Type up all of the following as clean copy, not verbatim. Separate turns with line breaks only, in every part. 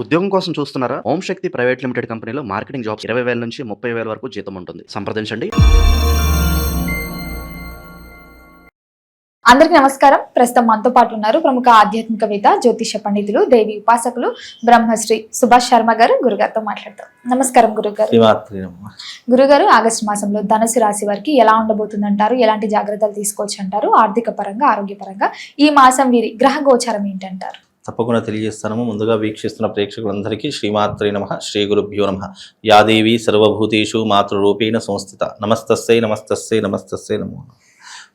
ఉద్యోగం కోసం చూస్తున్నారా? ఓం శక్తి ప్రైవేట్ లిమిటెడ్ కంపెనీలో మార్కెటింగ్ జాబ్స్ 20,000 నుంచి 30,000 వరకు జీతం ఉంటుంది. సంప్రదించండి.
అందరికీ నమస్కారం. ప్రస్తుతం మనతో పాటు ఉన్నారు ప్రముఖ ఆధ్యాత్మికవేత్త, జ్యోతిష పండితులు, దేవి ఉపాసకులు బ్రహ్మశ్రీ సుభాష్ శర్మ గారు. గురుగారితో మాట్లాడతాం. నమస్కారం గురుగారు. గురుగారు, ఆగస్టు మాసంలో ధనుసు రాశి వారికి ఎలా ఉండబోతుందంటారు? ఎలాంటి జాగ్రత్తలు తీసుకోవచ్చు అంటారు? ఆర్థిక పరంగా, ఆరోగ్యపరంగా ఈ మాసం వీరి గ్రహ గోచారం ఏంటంటారు?
తప్పకుండా తెలియజేస్తాము. ముందుగా వీక్షిస్తున్న ప్రేక్షకులందరికీ శ్రీమాత్రే నమః, శ్రీ గురుభ్యో నమః. యాదేవి సర్వభూతేషు మాతృరూపేణ సంస్థిత. నమస్తస్సై నమస్తస్సై నమస్తస్సై నమో.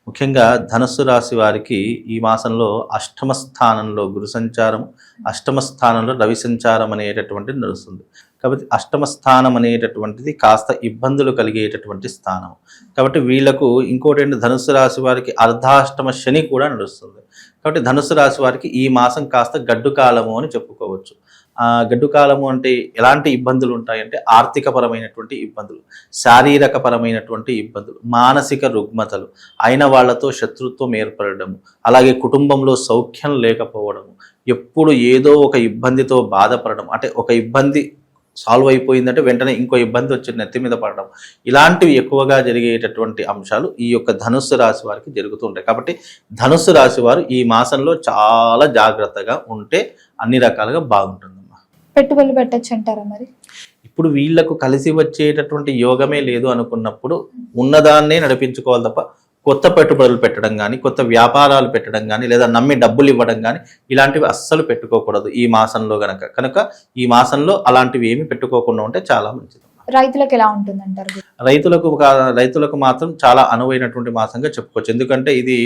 ముఖ్యంగా ధనుస్సు రాశి వారికి ఈ మాసంలో అష్టమ స్థానంలో గురు సంచారం, అష్టమ స్థానంలో రవి సంచారం అనేటటువంటిది నడుస్తుంది. కాబట్టి అష్టమ స్థానం అనేటటువంటిది కాస్త ఇబ్బందులు కలిగేటటువంటి స్థానం. కాబట్టి వీళ్లకు ఇంకోటి ఏంటి, ధనుస్సు రాశి వారికి అర్ధాష్టమ శని కూడా నడుస్తుంది. కాబట్టి ధనుస్సు రాశి వారికి ఈ మాసం కాస్త గడ్డు కాలము అని చెప్పుకోవచ్చు. గడ్డు కాలము అంటే ఎలాంటి ఇబ్బందులు ఉంటాయంటే ఆర్థిక పరమైనటువంటి ఇబ్బందులు, శారీరక పరమైనటువంటి ఇబ్బందులు, మానసిక రుగ్మతలు, అయిన వాళ్లతో శత్రుత్వం ఏర్పడము, అలాగే కుటుంబంలో సౌఖ్యం లేకపోవడము, ఎప్పుడు ఏదో ఒక ఇబ్బందితో బాధపడడం, అంటే ఒక ఇబ్బంది సాల్వ్ అయిపోయిందంటే వెంటనే ఇంకో ఇబ్బంది వచ్చి నెత్తి మీద పడడం, ఇలాంటివి ఎక్కువగా జరిగేటటువంటి అంశాలు ఈ యొక్క ధనుస్సు రాశి వారికి జరుగుతూ ఉంటాయి. కాబట్టి ధనుస్సు రాశి వారు ఈ మాసంలో చాలా జాగ్రత్తగా ఉంటే అన్ని రకాలుగా బాగుంటుందమ్మా.
పెట్టుబడులు పెట్టచ్చు అంటారా? మరి
ఇప్పుడు వీళ్లకు కలిసి వచ్చేటటువంటి యోగమే లేదు అనుకున్నప్పుడు ఉన్నదాన్నే నడిపించుకోవాలి తప్ప కొత్త పెట్టుబడులు పెట్టడం కానీ, కొత్త వ్యాపారాలు పెట్టడం కానీ, లేదా నమ్మి డబ్బులు ఇవ్వడం కానీ ఇలాంటివి అస్సలు పెట్టుకోకూడదు ఈ మాసంలో కనుక ఈ మాసంలో అలాంటివి ఏమి పెట్టుకోకుండా ఉంటే చాలా మంచిది.
రైతులకు ఎలా ఉంటుందంటారు?
రైతులకు మాత్రం చాలా అనువైనటువంటి మాసంగా చెప్పుకోవచ్చు. ఎందుకంటే ఇది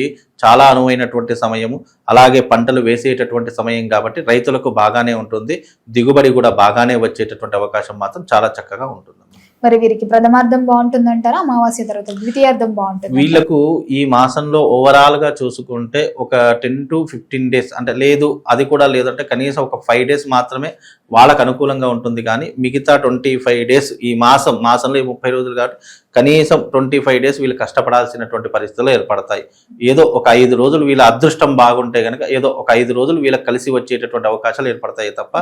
చాలా అనువైనటువంటి సమయము, అలాగే పంటలు వేసేటటువంటి సమయం కాబట్టి రైతులకు బాగానే ఉంటుంది. దిగుబడి కూడా బాగానే వచ్చేటటువంటి అవకాశం మాత్రం చాలా చక్కగా ఉంటుంది.
మరి వీరికి ప్రథమార్థం బాగుంటుందంటారా? అమావాస్య తర్వాత ద్వితీయార్థం బాగుంటుంది?
వీళ్ళకు ఈ మాసంలో ఓవరాల్ గా చూసుకుంటే ఒక 10 to 15 days, అంటే లేదు అది కూడా లేదంటే కనీసం ఒక 5 days మాత్రమే వాళ్ళకు అనుకూలంగా ఉంటుంది. కానీ మిగతా 25 days ఈ మాసంలో ఈ 30 రోజులు కాబట్టి కనీసం 25 days వీళ్ళు కష్టపడాల్సినటువంటి పరిస్థితులు ఏర్పడతాయి. ఏదో ఒక 5 రోజులు వీళ్ళ అదృష్టం బాగుంటే కనుక ఏదో ఒక 5 రోజులు వీళ్ళకి కలిసి వచ్చేటటువంటి అవకాశాలు ఏర్పడతాయి తప్ప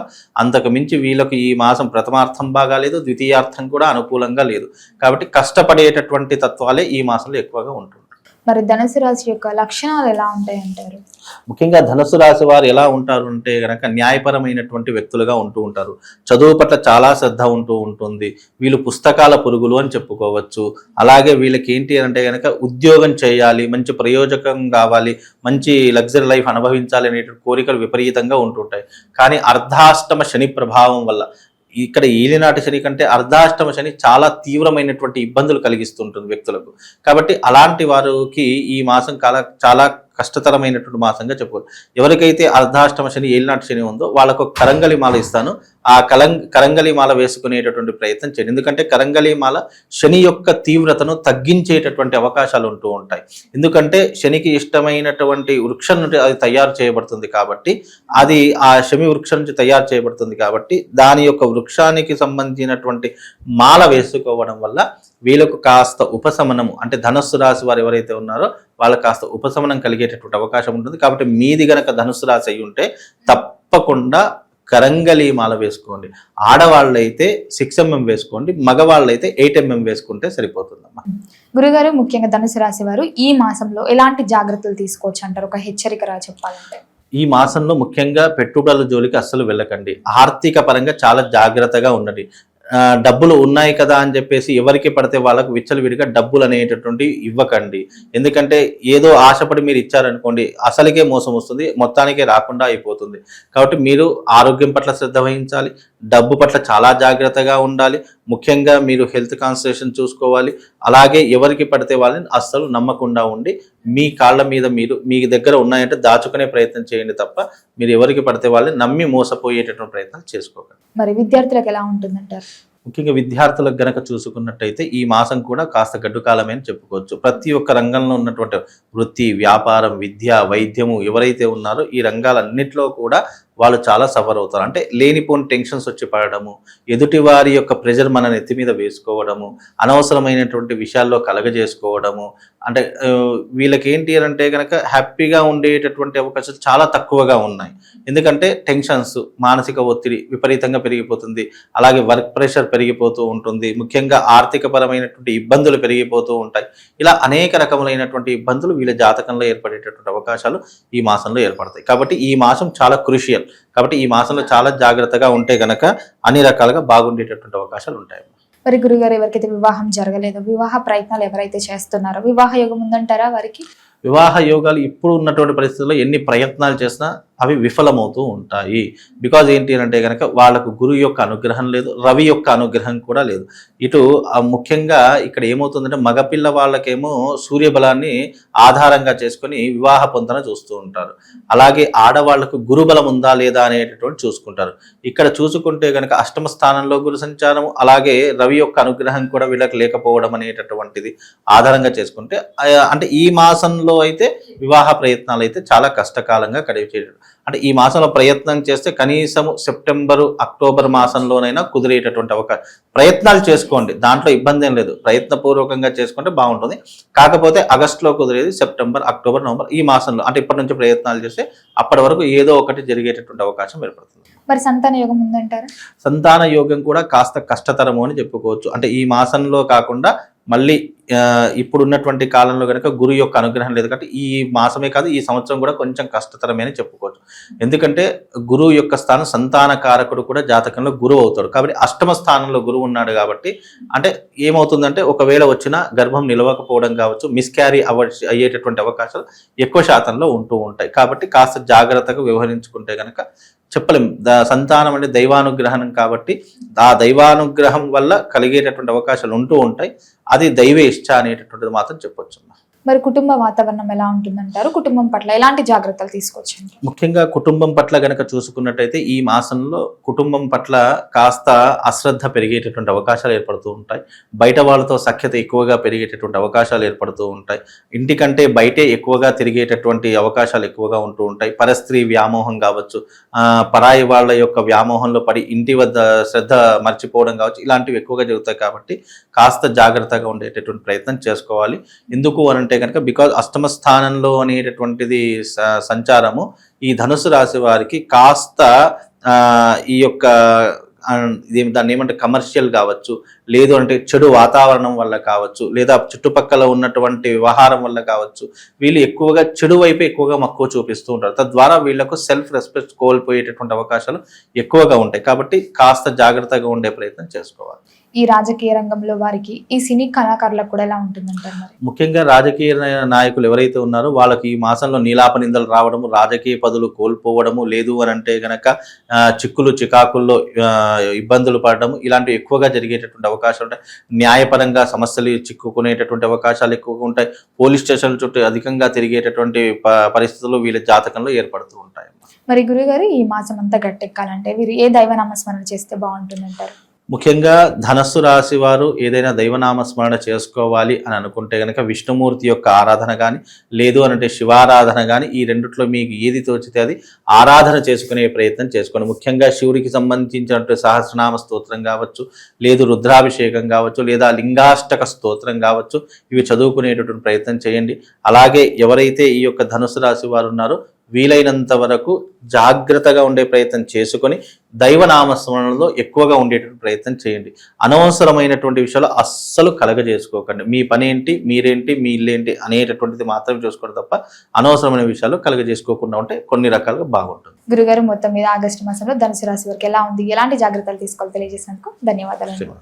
అంతకు మించి వీళ్ళకి ఈ మాసం ప్రథమార్థం బాగాలేదు, ద్వితీయార్థం కూడా అనుకూలంగా లేదు. కాబట్టి కష్టపడేటటువంటి తత్వాలే ఈ మాసంలో ఎక్కువగా ఉంటుంది.
మరి ధనుసు రాశి యొక్క లక్షణాలు ఎలా ఉంటాయి అంటారు?
ముఖ్యంగా ధనుసు రాశి వారు ఎలా ఉంటారు అంటే కనుక న్యాయపరమైనటువంటి వ్యక్తులుగా ఉంటూ ఉంటారు. చదువు పట్ల చాలా శ్రద్ధ ఉంటుంది. వీళ్ళు పుస్తకాల పురుగులు అని చెప్పుకోవచ్చు. అలాగే వీళ్ళకి ఏంటి అంటే కనుక ఉద్యోగం చేయాలి, మంచి ప్రయోజకం కావాలి, మంచి లగ్జరీ లైఫ్ అనుభవించాలి అనేటువంటి కోరికలు విపరీతంగా ఉంటుంటాయి. కానీ అర్ధాష్టమ శని ప్రభావం వల్ల, ఇక్కడ ఏలినాటి శని కంటే అర్ధాష్టమ శని చాలా తీవ్రమైనటువంటి ఇబ్బందులు కలిగిస్తుంటుంది వ్యక్తులకు. కాబట్టి అలాంటి వారికి ఈ మాసం చాలా కష్టతరమైనటువంటి మాసంగా చెప్పుకోవచ్చు. ఎవరికైతే అర్ధాష్టమ శని, ఏలినాటి శని ఉందో వాళ్ళకు కరంగలి మాల ఇస్తాను. ఆ కరంగలి మాల వేసుకునేటటువంటి ప్రయత్నం చేయండి. ఎందుకంటే కరంగలి మాల శని యొక్క తీవ్రతను తగ్గించేటటువంటి అవకాశాలు ఉంటూ ఉంటాయి. ఎందుకంటే శనికి ఇష్టమైనటువంటి వృక్షం నుండి అది తయారు చేయబడుతుంది కాబట్టి, అది ఆ శమి వృక్షం నుంచి తయారు చేయబడుతుంది కాబట్టి దాని యొక్క వృక్షానికి సంబంధించినటువంటి మాల వేసుకోవడం వల్ల వీళ్ళకు కాస్త ఉపశమనము, అంటే ధనుస్సు రాశి వారు ఎవరైతే ఉన్నారో వాళ్ళకి కాస్త ఉపశమనం కలిగేటటువంటి అవకాశం ఉంటుంది. కాబట్టి మీది గనక ధనుస్సు రాశి అయి ఉంటే తప్పకుండా కరంగలి మాల వేసుకోండి. ఆడవాళ్ళైతే 6 mm వేసుకోండి, మగవాళ్ళైతే 8 mm వేసుకుంటే సరిపోతుందమ్మా.
గురుగారు, ముఖ్యంగా ధనుసు రాశి వారు ఈ మాసంలో ఎలాంటి జాగ్రత్తలు తీసుకోవచ్చు అంటారు? ఒక హెచ్చరికగా చెప్పాలంటే
ఈ మాసంలో ముఖ్యంగా పెట్టుబడుల జోలికి అస్సలు వెళ్ళకండి. ఆర్థిక పరంగా చాలా జాగ్రత్తగా ఉండండి. డబ్బులు ఉన్నాయి కదా అని చెప్పేసి ఎవరికి పడితే వాళ్ళకు విచ్చలవిడిగా డబ్బులు అనేటటువంటి ఇవ్వకండి. ఎందుకంటే ఏదో ఆశపడి మీరు ఇచ్చారనుకోండి అసలుకే మోసం వస్తుంది, మొత్తానికే రాకుండా అయిపోతుంది. కాబట్టి మీరు ఆరోగ్యం పట్ల శ్రద్ధ వహించాలి, డబ్బు పట్ల చాలా జాగ్రత్తగా ఉండాలి. ముఖ్యంగా మీరు హెల్త్ కాన్సన్ట్రేషన్ చూసుకోవాలి. అలాగే ఎవరికి పడితే వాళ్ళని అస్సలు నమ్మకుండా ఉండి మీ కాళ్ళ మీద మీరు మీ దగ్గర ఉన్నాయంటే దాచుకునే ప్రయత్నం చేయండి తప్ప మీరు ఎవరికి పడితే వాళ్ళని నమ్మి మోసపోయేటటువంటి ప్రయత్నం చేసుకోకండి.
మరి విద్యార్థులకు ఎలా ఉంటుందంటారు?
ముఖ్యంగా విద్యార్థులకు గనక చూసుకున్నట్టయితే ఈ మాసం కూడా కాస్త గడ్డు కాలమే అని చెప్పుకోవచ్చు. ప్రతి ఒక్క రంగంలో ఉన్నటువంటి వృత్తి, వ్యాపారం, విద్య, వైద్యము ఎవరైతే ఉన్నారో ఈ రంగాలన్నింటిలో కూడా వాళ్ళు చాలా సఫర్ అవుతారు. అంటే లేనిపోని టెన్షన్స్ వచ్చి పడడము, ఎదుటి వారి యొక్క ప్రెజర్ మన నెత్తి మీద వేసుకోవడము, అనవసరమైనటువంటి విషయాల్లో కలగజేసుకోవడము, అంటే వీళ్ళకి ఏంటి అని అంటే కనుక హ్యాపీగా ఉండేటటువంటి అవకాశాలు చాలా తక్కువగా ఉన్నాయి. ఎందుకంటే టెన్షన్స్, మానసిక ఒత్తిడి విపరీతంగా పెరిగిపోతుంది, అలాగే వర్క్ ప్రెషర్ పెరిగిపోతూ ఉంటుంది, ముఖ్యంగా ఆర్థిక పరమైనటువంటి ఇబ్బందులు పెరిగిపోతూ ఉంటాయి. ఇలా అనేక రకములైనటువంటి ఇబ్బందులు వీళ్ళ జాతకంలో ఏర్పడేటటువంటి అవకాశాలు ఈ మాసంలో ఏర్పడతాయి. కాబట్టి ఈ మాసం చాలా క్రూషియల్. కాబట్టి ఈ మాసంలో చాలా జాగ్రత్తగా ఉంటే గనక అన్ని రకాలుగా బాగుండేటటువంటి అవకాశాలు ఉంటాయి.
మరి గురుగారు, ఎవరికైతే వివాహం జరగలేదో, వివాహ ప్రయత్నాలు ఎవరైతే చేస్తున్నారో వివాహ యోగం ఉందంటారా వారికి?
వివాహ యోగాలు ఇప్పుడు ఉన్నటువంటి పరిస్థితుల్లో ఎన్ని ప్రయత్నాలు చేసినా అవి విఫలమవుతూ ఉంటాయి. బికాజ్ ఏంటి అంటే కనుక వాళ్ళకు గురువు యొక్క అనుగ్రహం లేదు, రవి యొక్క అనుగ్రహం కూడా లేదు. ఇటు ముఖ్యంగా ఇక్కడ ఏమవుతుందంటే మగపిల్ల వాళ్ళకేమో సూర్యబలాన్ని ఆధారంగా చేసుకొని వివాహ పొందన చూస్తూ ఉంటారు. అలాగే ఆడవాళ్లకు గురుబలం ఉందా లేదా అనేటటువంటి చూసుకుంటారు. ఇక్కడ చూసుకుంటే కనుక అష్టమ స్థానంలో గురు సంచారం, అలాగే రవి యొక్క అనుగ్రహం కూడా వీళ్ళకి లేకపోవడం అనేటటువంటిది ఆధారంగా చేసుకుంటే అంటే ఈ మాసంలో అయితే వివాహ ప్రయత్నాలు అయితే చాలా కష్టకాలంగా గడిచేటట్టు. అంటే ఈ మాసంలో ప్రయత్నం చేస్తే కనీసం సెప్టెంబరు అక్టోబర్ మాసంలోనైనా కుదిరేటటువంటి అవకాశం. ప్రయత్నాలు చేసుకోండి, దాంట్లో ఇబ్బంది ఏం లేదు, ప్రయత్నపూర్వకంగా చేసుకుంటే బాగుంటుంది. కాకపోతే ఆగస్టులో కుదిరేది సెప్టెంబర్, అక్టోబర్, నవంబర్ ఈ మాసంలో, అంటే ఇప్పటి నుంచి ప్రయత్నాలు చేస్తే అప్పటి వరకు ఏదో ఒకటి జరిగేటటువంటి అవకాశం ఏర్పడుతుంది.
మరి సంతాన యోగం ఉందంటారా?
సంతాన యోగం కూడా కాస్త కష్టతరము అని చెప్పుకోవచ్చు. అంటే ఈ మాసంలో కాకుండా మళ్ళీ ఇప్పుడు ఉన్నటువంటి కాలంలో కనుక గురు యొక్క అనుగ్రహం లేదు కాబట్టి ఈ మాసమే కాదు ఈ సంవత్సరం కూడా కొంచెం కష్టతరమే అని చెప్పుకోవచ్చు. ఎందుకంటే గురువు యొక్క స్థానం సంతాన కారకుడు కూడా జాతకంలో గురువు అవుతాడు. కాబట్టి అష్టమ స్థానంలో గురువు ఉన్నాడు కాబట్టి అంటే ఏమవుతుందంటే ఒకవేళ వచ్చినా గర్భం నిలవకపోవడం కావచ్చు, మిస్క్యారీ అయ్యేటటువంటి అవకాశాలు ఎక్కువ శాతంలో ఉంటూ ఉంటాయి. కాబట్టి కాస్త జాగ్రత్తగా వ్యవహరించుకుంటే కనుక చెప్పలేం. సంతానం అంటే దైవానుగ్రహం కాబట్టి ఆ దైవానుగ్రహం వల్ల కలిగేటటువంటి అవకాశాలు ఉంటూ ఉంటాయి. అది దైవ ఇష్ట అనేటటువంటిది మాత్రం చెప్పొచ్చు.
మరి కుటుంబ వాతావరణం ఎలా ఉంటుందంటారు? కుటుంబం పట్ల ఎలాంటి జాగ్రత్తలు తీసుకోవచ్చు?
ముఖ్యంగా కుటుంబం పట్ల గనక చూసుకున్నట్టయితే ఈ మాసంలో కుటుంబం పట్ల కాస్త అశ్రద్ధ పెరిగేటటువంటి అవకాశాలు ఏర్పడుతూ ఉంటాయి. బయట వాళ్ళతో సఖ్యత ఎక్కువగా పెరిగేటటువంటి అవకాశాలు ఏర్పడుతూ ఉంటాయి. ఇంటికంటే బయటే ఎక్కువగా తిరిగేటటువంటి అవకాశాలు ఎక్కువగా ఉంటూ ఉంటాయి. పరస్త్రీ వ్యామోహం కావచ్చు, పరాయి వాళ్ళ యొక్క వ్యామోహంలో పడి ఇంటి వద్ద శ్రద్ధ మర్చిపోవడం కావచ్చు, ఇలాంటివి ఎక్కువగా జరుగుతాయి. కాబట్టి కాస్త జాగ్రత్తగా ఉండేటటువంటి ప్రయత్నం చేసుకోవాలి. ఎందుకు అనంటే కనుక బికాజ్ అష్టమ స్థానంలో అనేటటువంటిది సంచారము ఈ ధనుసు రాశి వారికి కాస్త ఈ యొక్క దాన్ని ఏమంటే కమర్షియల్ కావచ్చు, లేదు అంటే చెడు వాతావరణం వల్ల కావచ్చు, లేదా చుట్టుపక్కల ఉన్నటువంటి వ్యవహారం వల్ల కావచ్చు, వీళ్ళు ఎక్కువగా చెడు వైపు ఎక్కువగా మక్కువ చూపిస్తూ ఉంటారు. తద్వారా వీళ్లకు సెల్ఫ్ రెస్పెక్ట్ కోల్పోయేటటువంటి అవకాశాలు ఎక్కువగా ఉంటాయి. కాబట్టి కాస్త జాగ్రత్తగా ఉండే ప్రయత్నం చేసుకోవాలి.
ఈ రాజకీయ రంగంలో వారికి, ఈ సినీ కళాకారులకు కూడా ఎలా ఉంటుందంటారు? మరి
ముఖ్యంగా రాజకీయ నాయకులు ఎవరైతే ఉన్నారో వాళ్ళకి ఈ మాసంలో నీలాప నిందలు రావడము, రాజకీయ పదవులు కోల్పోవడము, లేదు అని అంటే గనక చిక్కులు చికాకుల్లో ఇబ్బందులు పడడము, ఇలాంటివి ఎక్కువగా జరిగేటటువంటి అవకాశాలు ఉంటాయి. న్యాయపరంగా సమస్యలు చిక్కుకునేటటువంటి అవకాశాలు ఎక్కువగా ఉంటాయి. పోలీస్ స్టేషన్ల చుట్టూ అధికంగా తిరిగేటటువంటి పరిస్థితులు వీళ్ళ జాతకంలో ఏర్పడుతూ ఉంటాయి.
మరి గురుగారు, ఈ మాసం అంతా గట్టెక్కాలంటే వీరు ఏ దైవనామస్మరణ చేస్తే బాగుంటుందంటారు?
ముఖ్యంగా ధనస్సు రాశి వారు ఏదైనా దైవనామస్మరణ చేసుకోవాలి అని అనుకుంటే కనుక విష్ణుమూర్తి యొక్క ఆరాధన కానీ, లేదు అనంటే శివారాధన కానీ, ఈ రెండిట్లో మీకు ఏది తోచితే అది ఆరాధన చేసుకునే ప్రయత్నం చేసుకోండి. ముఖ్యంగా శివుడికి సంబంధించినటువంటి సహస్రనామ స్తోత్రం కావచ్చు, లేదు రుద్రాభిషేకం కావచ్చు, లేదా లింగాష్టక స్తోత్రం కావచ్చు, ఇవి చదువుకునేటటువంటి ప్రయత్నం చేయండి. అలాగే ఎవరైతే ఈ యొక్క ధనుసు రాశి వారు ఉన్నారో వీలైనంత వరకు జాగ్రత్తగా ఉండే ప్రయత్నం చేసుకొని దైవనామస్మరణలో ఎక్కువగా ఉండేటువంటి ప్రయత్నం చేయండి. అనవసరమైనటువంటి విషయాలు అస్సలు కలగజేసుకోకండి. మీ పని ఏంటి, మీరేంటి, మీ ఇల్లేంటి అనేటటువంటిది మాత్రమే చూసుకోండి తప్ప అనవసరమైన విషయాలు కలగజేసుకోకుండా ఉంటే కొన్ని రకాలుగా బాగుంటుంది.
గురుగారు, మొత్తం మీద ఆగస్టు మాసంలో ధనుసు రాశి వారికి ఎలా ఉంది, ఎలాంటి జాగ్రత్తలు తీసుకోవాలి తెలియజేసినందుకు ధన్యవాదాలు.